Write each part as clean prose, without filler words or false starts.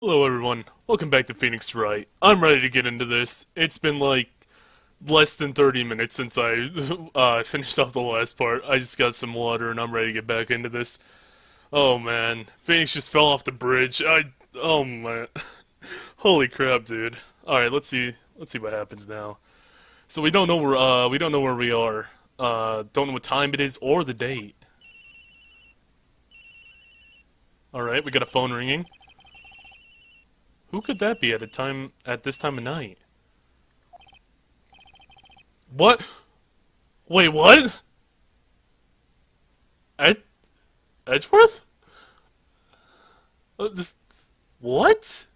Hello everyone, welcome back to Phoenix Wright. I'm ready to get into this. It's been like less than 30 minutes since I finished off the last part. I just got some water and I'm ready to get back into this. Oh man, Phoenix just fell off the bridge. Oh man. Holy crap, dude. Alright, let's see what happens now. So we don't know where we are. Don't know what time it is or the date. Alright, we got a phone ringing. Who could that be at this time of night? What? Wait, what? Ed Edgeworth? This, what?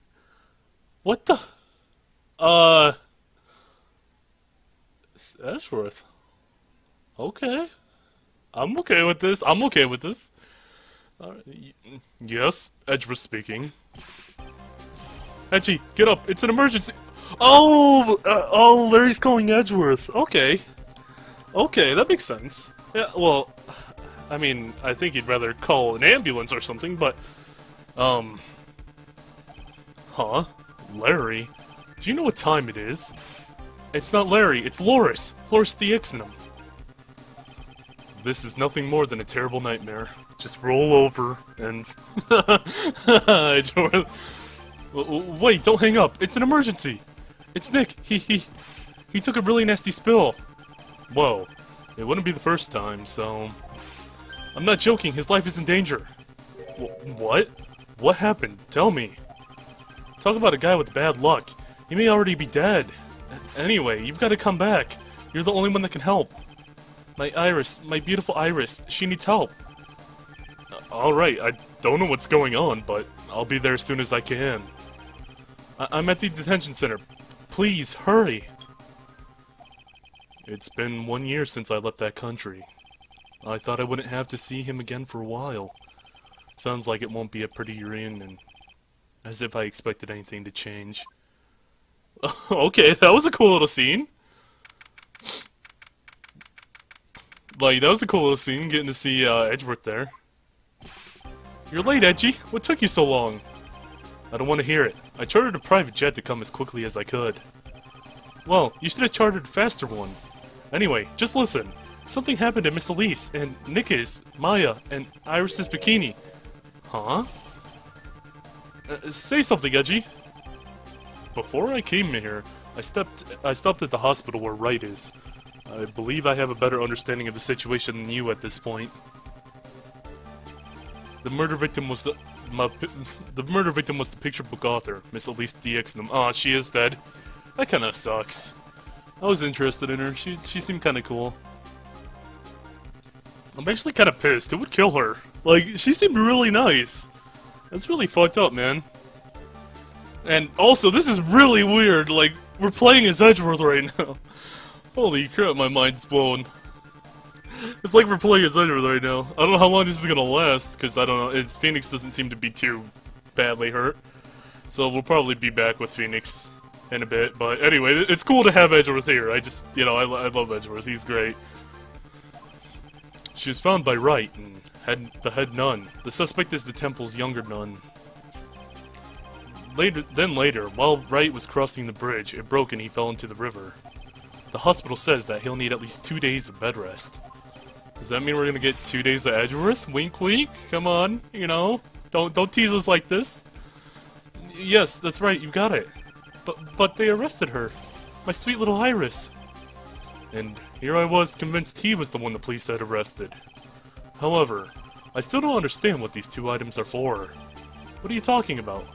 What the? Uh, Edgeworth. Okay. I'm okay with this. I'm okay with this. Yes, Edgeworth speaking. Edgy, get up! It's an emergency! Oh, Larry's calling Edgeworth. Okay. Okay, that makes sense. Yeah, well, I mean, I think he'd rather call an ambulance or something, but, huh? Larry? Do you know what time it is? It's not Larry, it's Loris! Loris the Ixnum. This is nothing more than a terrible nightmare. Just roll over and... Edgeworth. Wait, don't hang up. It's an emergency. It's Nick. He took a really nasty spill. Whoa. It wouldn't be the first time, so... I'm not joking. His life is in danger. What? What happened? Tell me. Talk about a guy with bad luck. He may already be dead. Anyway, you've got to come back. You're the only one that can help. My Iris, my beautiful Iris, she needs help. Alright, I don't know what's going on, but I'll be there as soon as I can. I'm at the detention center. Please, hurry! It's been 1 year since I left that country. I thought I wouldn't have to see him again for a while. Sounds like it won't be a pretty reunion. As if I expected anything to change. Okay, that was a cool little scene. Like, that was a cool little scene, getting to see Edgeworth there. You're late, Edgy. What took you so long? I don't want to hear it. I chartered a private jet to come as quickly as I could. Well, you should have chartered a faster one. Anyway, just listen. Something happened to Miss Elise, and Nikki's, Maya, and Iris's bikini. Huh? Say something, Edgy. Before I came here, I stopped at the hospital where Wright is. I believe I have a better understanding of the situation than you at this point. The murder victim was the picture book author, Miss Elise Dixnum. Aw, she is dead. That kinda sucks. I was interested in her. She seemed kinda cool. I'm actually kinda pissed. Who would kill her? Like, she seemed really nice. That's really fucked up, man. And also, this is really weird. Like, we're playing as Edgeworth right now. Holy crap, my mind's blown. It's like we're playing as Edgeworth right now. I don't know how long this is gonna last, because I don't know, Phoenix doesn't seem to be too badly hurt. So we'll probably be back with Phoenix in a bit, but anyway, it's cool to have Edgeworth here. I just, you know, I love Edgeworth, he's great. She was found by Wright, and the head nun. The suspect is the temple's younger nun. Later, while Wright was crossing the bridge, it broke and he fell into the river. The hospital says that he'll need at least 2 days of bed rest. Does that mean we're gonna get 2 days of Edgeworth? Wink wink, come on, you know? Don't tease us like this. Yes, that's right, you got it. But they arrested her. My sweet little Iris. And here I was convinced he was the one the police had arrested. However, I still don't understand what these 2 items are for. What are you talking about?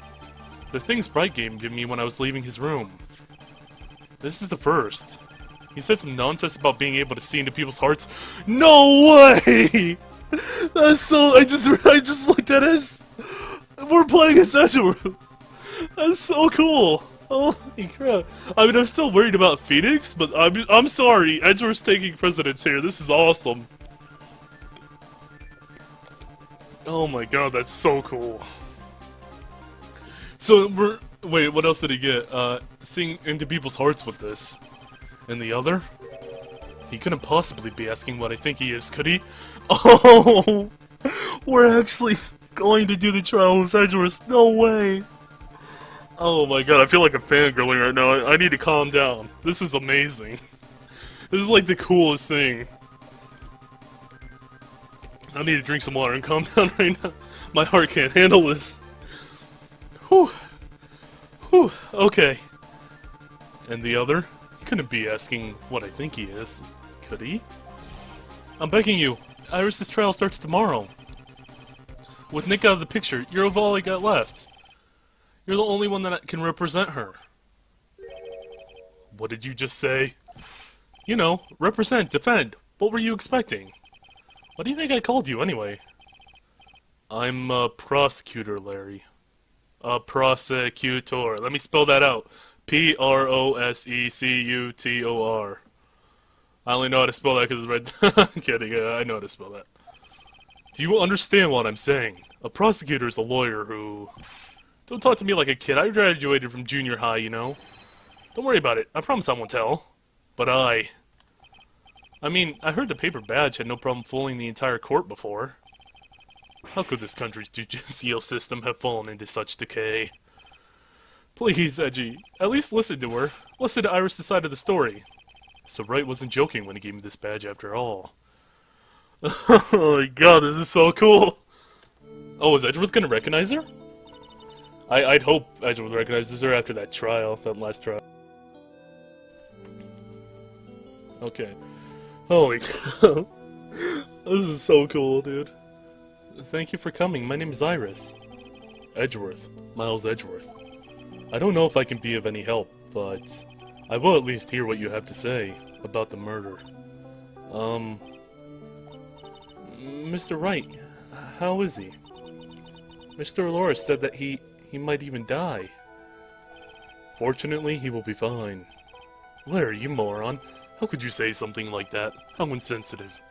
They're things Bright gave me when I was leaving his room. This is the first. He said some nonsense about being able to see into people's hearts. No way! That's so. I just looked at us. We're playing as Edgeworth. That's so cool. Holy crap! I mean, I'm still worried about Phoenix, but I'm sorry. Edgeworth's taking precedence here. This is awesome. Oh my god, that's so cool. So wait, what else did he get? Seeing into people's hearts with this. And the other? He couldn't possibly be asking what I think he is, could he? Oh! We're actually going to do the trial of Edgeworth. No way! Oh my god, I feel like a fangirling right now. I need to calm down. This is amazing. This is like the coolest thing. I need to drink some water and calm down right now. My heart can't handle this. Whew. Whew. Okay. And the other? He couldn't be asking what I think he is, could he? I'm begging you. Iris's trial starts tomorrow. With Nick out of the picture, you're all I got left. You're the only one that can represent her. What did you just say? You know, represent, defend. What were you expecting? What do you think I called you, anyway? I'm a prosecutor, Larry. A prosecutor. Let me spell that out. P-R-O-S-E-C-U-T-O-R. I only know how to spell that because it's right. I'm kidding. I know how to spell that. Do you understand what I'm saying? A prosecutor is a lawyer who... Don't talk to me like a kid. I graduated from junior high, you know. Don't worry about it. I promise I won't tell. But I mean, I heard the paper badge had no problem fooling the entire court before. How could this country's judicial system have fallen into such decay? Please, Edgy, at least listen to her. Listen to Iris' side of the story. So Wright wasn't joking when he gave me this badge after all. Oh my god, this is so cool! Oh, is Edgeworth gonna recognize her? I'd hope Edgeworth recognizes her after that trial, that last trial. Okay. Holy cow. This is so cool, dude. Thank you for coming. My name is Iris. Edgeworth. Miles Edgeworth. I don't know if I can be of any help, but I will at least hear what you have to say about the murder. Mr. Wright, how is he? Mr. Loris said that he might even die. Fortunately, he will be fine. Larry, you moron. How could you say something like that? How insensitive.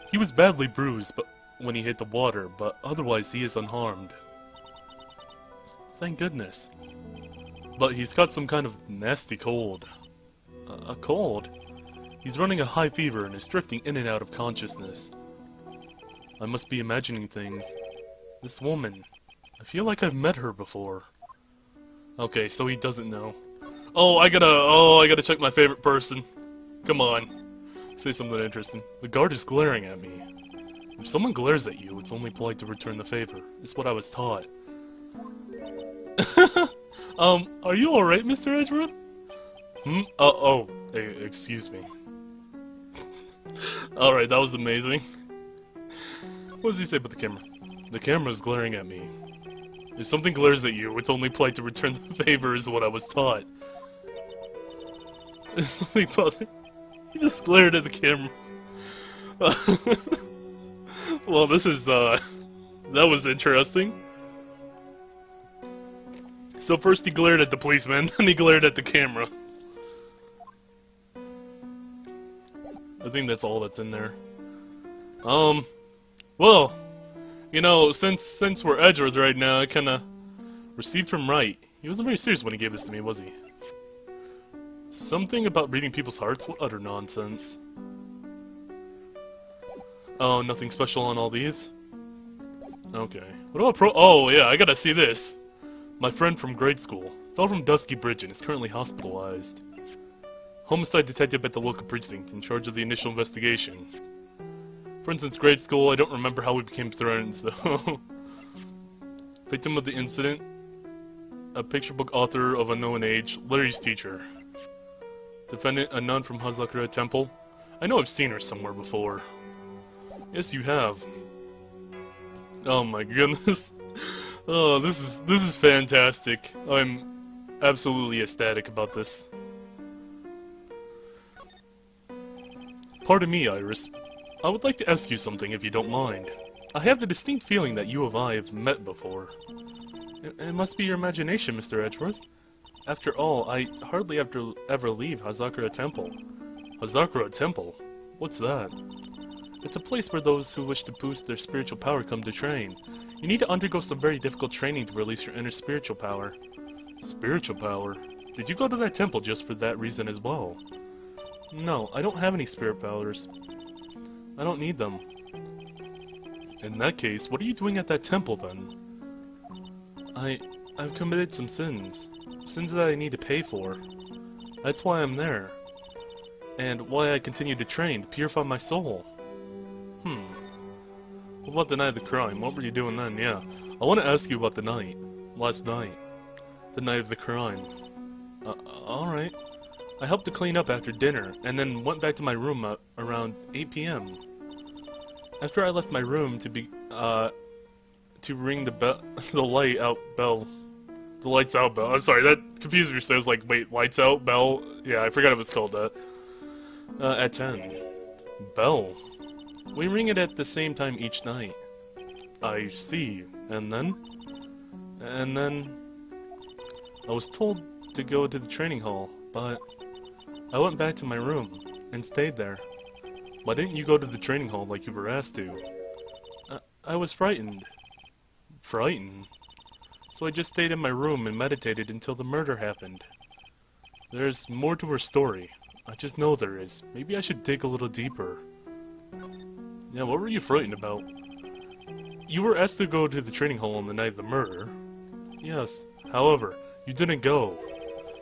He was badly bruised when he hit the water, but otherwise he is unharmed. Thank goodness. But he's got some kind of nasty cold. A cold? He's running a high fever and is drifting in and out of consciousness. I must be imagining things. This woman. I feel like I've met her before. Okay, so he doesn't know. Oh, I gotta check my favorite person. Come on. Say something interesting. The guard is glaring at me. If someone glares at you, it's only polite to return the favor. It's what I was taught. Are you alright, Mr. Edgeworth? Excuse me. Alright, that was amazing. What does he say about the camera? The camera is glaring at me. If something glares at you, it's only polite to return the favor is what I was taught. It's nothing bothering. He just glared at the camera. Well, this is, that was interesting. So first he glared at the policeman, then he glared at the camera. I think that's all that's in there. Well, you know, since we're Edgeworth right now, I kinda received from Wright. He wasn't very serious when he gave this to me, was he? Something about reading people's hearts? What utter nonsense. Oh, nothing special on all these? Okay. What about oh, yeah, I gotta see this. My friend from grade school. Fell from Dusky Bridge and is currently hospitalized. Homicide detective at the local precinct in charge of the initial investigation. For instance, grade school, I don't remember how we became friends, though. Victim of the incident. A picture book author of unknown age. Larry's teacher. Defendant, a nun from Hazakura Temple. I know I've seen her somewhere before. Yes, you have. Oh my goodness. Oh, this is fantastic. I'm absolutely ecstatic about this. Pardon me, Iris. I would like to ask you something if you don't mind. I have the distinct feeling that you and I have met before. It must be your imagination, Mr. Edgeworth. After all, I hardly ever leave Hazakura Temple. Hazakura Temple? What's that? It's a place where those who wish to boost their spiritual power come to train. You need to undergo some very difficult training to release your inner spiritual power. Spiritual power? Did you go to that temple just for that reason as well? No, I don't have any spirit powers. I don't need them. In that case, what are you doing at that temple then? I've committed some sins. Sins that I need to pay for. That's why I'm there. And why I continue to train, to purify my soul. What about the night of the crime? What were you doing then? Yeah. I want to ask you about the night. Last night. The night of the crime. Alright. I helped to clean up after dinner, and then went back to my room at around 8 p.m. After I left my room to ring the bell, the lights out bell. I'm sorry, that confused me. So I was like, wait, lights out bell? Yeah, I forgot it was called that. At 10. Bell. We ring it at the same time each night. I see. And then? And then I was told to go to the training hall, but I went back to my room and stayed there. Why didn't you go to the training hall like you were asked to? I was frightened. Frightened? So I just stayed in my room and meditated until the murder happened. There's more to her story. I just know there is. Maybe I should dig a little deeper. Yeah, what were you frightened about? You were asked to go to the training hall on the night of the murder. Yes, however, you didn't go.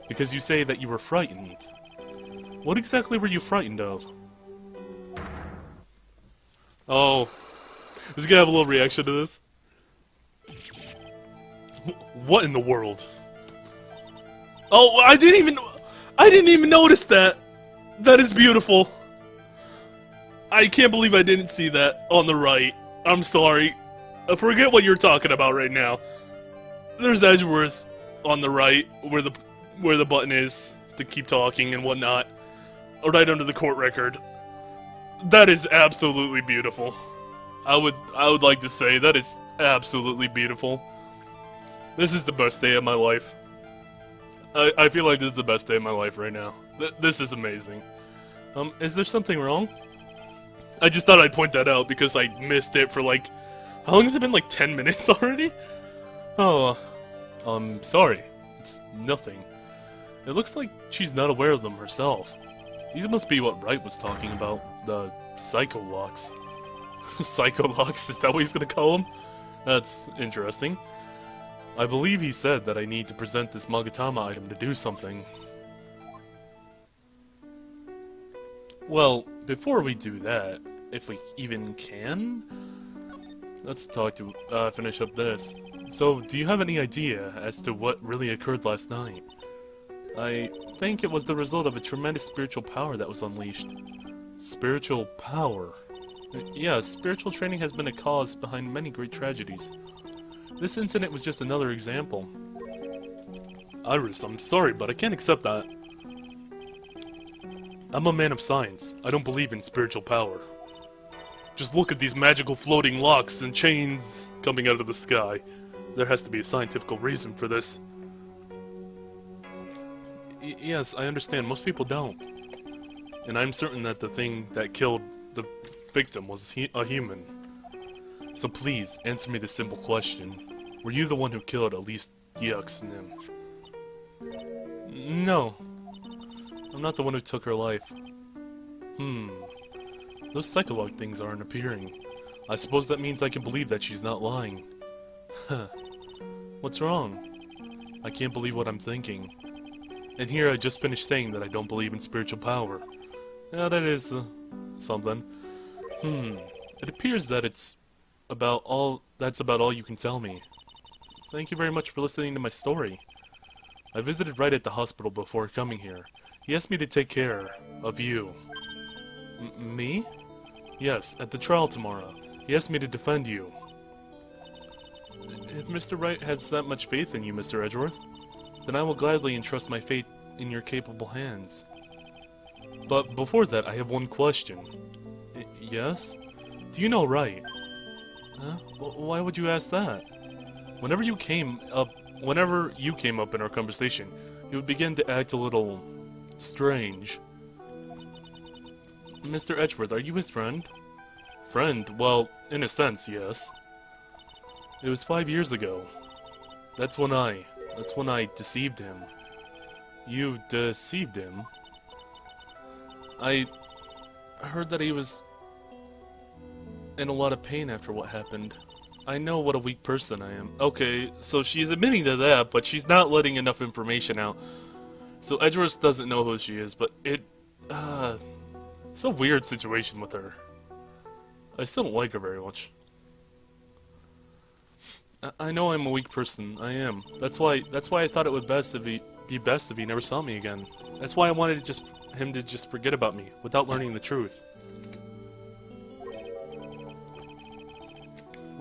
Because you say that you were frightened. What exactly were you frightened of? Oh. I was gonna have a little reaction to this. What in the world? Oh, I didn't even notice that! That is beautiful. I can't believe I didn't see that on the right. I'm sorry. I forget what you're talking about right now. There's Edgeworth on the right, where the button is to keep talking and whatnot. Right under the court record. That is absolutely beautiful. I would like to say that is absolutely beautiful. This is the best day of my life. I feel like this is the best day of my life right now. This is amazing. Is there something wrong? I just thought I'd point that out because I missed it for like... How long has it been? Like 10 minutes already? Oh, sorry. It's nothing. It looks like she's not aware of them herself. These must be what Wright was talking about. The psycho-locks. Psycho-locks? Is that what he's gonna call them? That's interesting. I believe he said that I need to present this Magatama item to do something. Well, before we do that, if we even can, let's finish up this. So, do you have any idea as to what really occurred last night? I think it was the result of a tremendous spiritual power that was unleashed. Spiritual power? Yeah, spiritual training has been a cause behind many great tragedies. This incident was just another example. Iris, I'm sorry, but I can't accept that. I'm a man of science. I don't believe in spiritual power. Just look at these magical floating locks and chains coming out of the sky. There has to be a scientific reason for this. Yes, I understand. Most people don't. And I'm certain that the thing that killed the victim was a human. So please, answer me this simple question. Were you the one who killed at least Nim? No. I'm not the one who took her life. Those psychologue things aren't appearing. I suppose that means I can believe that she's not lying. Huh. What's wrong? I can't believe what I'm thinking. And here I just finished saying that I don't believe in spiritual power. Yeah, that is, something. It appears that that's about all you can tell me. Thank you very much for listening to my story. I visited Wright at the hospital before coming here. He asked me to take care of you. Me? Yes, at the trial tomorrow. He asked me to defend you. If Mr. Wright has that much faith in you, Mr. Edgeworth, then I will gladly entrust my fate in your capable hands. But before that, I have one question. Yes? Do you know Wright? Huh? Why would you ask that? Whenever you came up in our conversation, you would begin to act a little strange. Mr. Edgeworth, are you his friend? Friend? Well, in a sense, yes. It was 5 years ago. That's when I deceived him. You deceived him? I heard that he was in a lot of pain after what happened. I know what a weak person I am. Okay, so she's admitting to that, but she's not letting enough information out. So Edgeworth doesn't know who she is, but it's a weird situation with her. I still don't like her very much. I know I'm a weak person. I am. That's why I thought it would be best if he never saw me again. That's why I wanted him to just forget about me without learning the truth.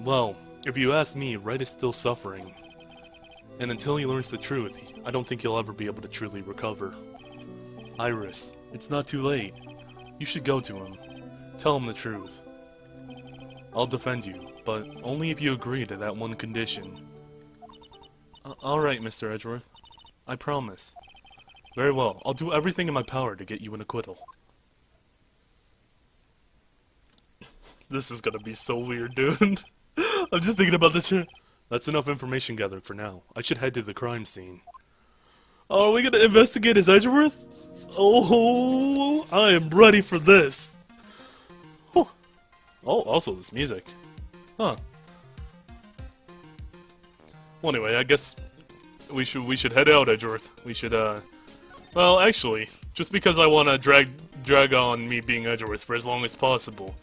Well, if you ask me, Wright is still suffering. And until he learns the truth, I don't think he'll ever be able to truly recover. Iris, it's not too late. You should go to him. Tell him the truth. I'll defend you, but only if you agree to that one condition. Alright, Mr. Edgeworth. I promise. Very well, I'll do everything in my power to get you an acquittal. This is gonna be so weird, dude. I'm just thinking about this. That's enough information gathered for now. I should head to the crime scene. Oh, are we gonna investigate his Edgeworth? Oh, I am ready for this. Oh, also this music. Huh. Well, anyway, I guess we should head out, Edgeworth. We should, well, actually, just because I want to drag on me being Edgeworth for as long as possible,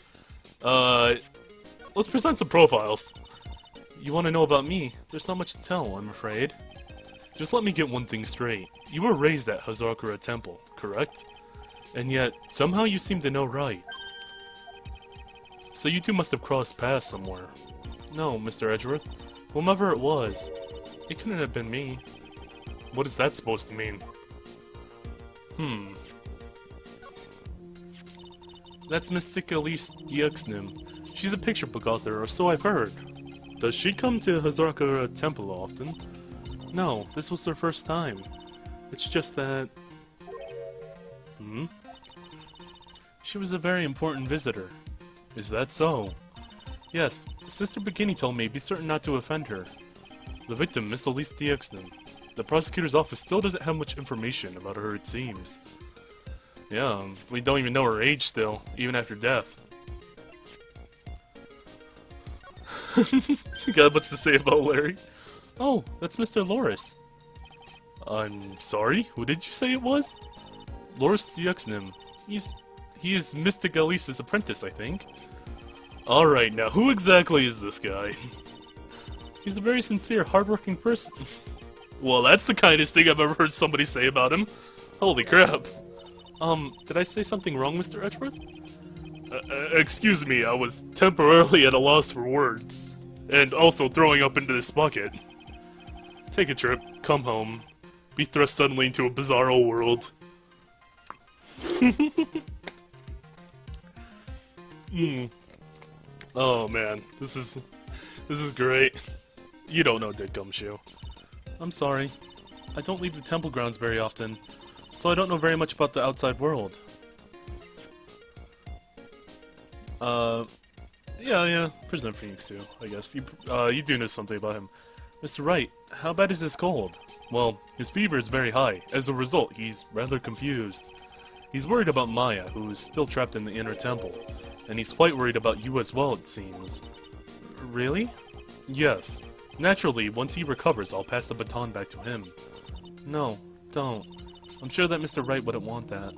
let's present some profiles. You want to know about me? There's not much to tell, I'm afraid. Just let me get one thing straight. You were raised at Hazakura Temple, correct? And yet, somehow you seem to know Wright. So you two must have crossed paths somewhere. No, Mr. Edgeworth. Whomever it was, it couldn't have been me. What is that supposed to mean? That's Mystic Elise Diexnim. She's a picture book author, or so I've heard. Does she come to Hazakura Temple often? No, this was her first time. It's just that... She was a very important visitor. Is that so? Yes, Sister Bikini told me be certain not to offend her. The victim, Miss Elise Diexnim. The prosecutor's office still doesn't have much information about her, it seems. Yeah, we don't even know her age still, even after death. You got much to say about Larry? Oh, that's Mr. Loris. I'm sorry, who did you say it was? Loris Diexnim. He is Mystic Elise's apprentice, I think. Alright, now who exactly is this guy? He's a very sincere, hardworking person. Well, that's the kindest thing I've ever heard somebody say about him. Holy crap. Did I say something wrong, Mr. Edgeworth? Excuse me, I was temporarily at a loss for words. And also throwing up into this bucket. Take a trip, come home, be thrust suddenly into a bizarro world. Oh man, this is great. You don't know Dick Gumshoe. I'm sorry. I don't leave the temple grounds very often, so I don't know very much about the outside world. Yeah, Prisoner Phoenix too, I guess. You do know something about him. Mr. Wright, how bad is his cold? Well, his fever is very high. As a result, he's rather confused. He's worried about Maya, who's still trapped in the inner temple. And he's quite worried about you as well, it seems. Really? Yes. Naturally, once he recovers, I'll pass the baton back to him. No, don't. I'm sure that Mr. Wright wouldn't want that.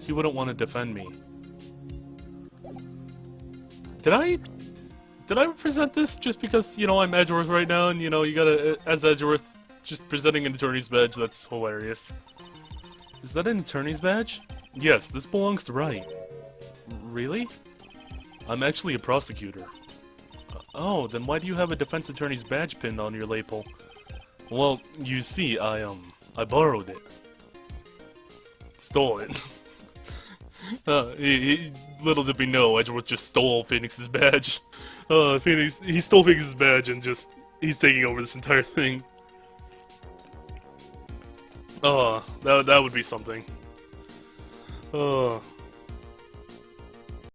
He wouldn't want to defend me. Did I represent this just because, you know, I'm Edgeworth right now, and, you know, you gotta, as Edgeworth, just presenting an attorney's badge? That's hilarious. Is that an attorney's badge? Yes, this belongs to Wright. Really? I'm actually a prosecutor. Oh, then why do you have a defense attorney's badge pinned on your lapel? Well, you see, I borrowed it. Stole it. Little did we know, Edgeworth just stole Phoenix's badge. He stole Phoenix's badge and he's taking over this entire thing. Oh, that would be something. Oh.